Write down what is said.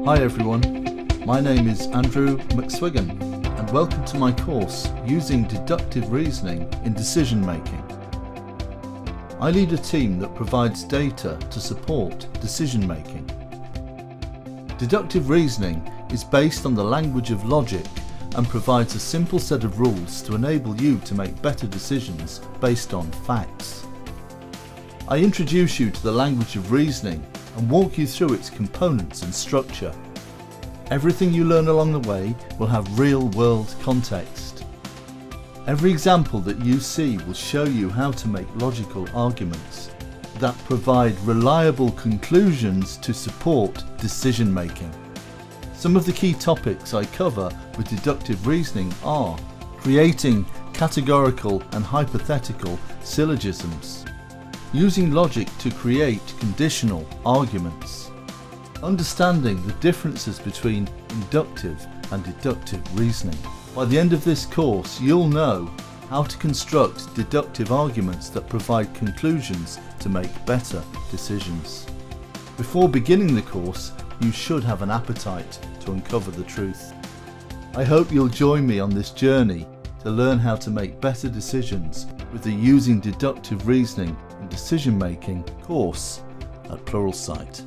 Hi everyone, my name is Andrew McSwiggan and welcome to my course Using Deductive Reasoning in Decision Making. I lead a team that provides data to support decision making. Deductive reasoning is based on the language of logic and provides a simple set of rules to enable you to make better decisions based on facts. I introduce you to the language of reasoning and walk you through its components and structure. Everything you learn along the way will have real-world context. Every example that you see will show you how to make logical arguments that provide reliable conclusions to support decision making. Some of the key topics I cover with deductive reasoning are creating categorical and hypothetical syllogisms, using logic to create conditional arguments, understanding the differences between inductive and deductive reasoning. By the end of this course, you'll know how to construct deductive arguments that provide conclusions to make better decisions. Before beginning the course, you should have an appetite to uncover the truth. I hope you'll join me on this journey to learn how to make better decisions with the Using Deductive Reasoning in Decision Making course at Pluralsight.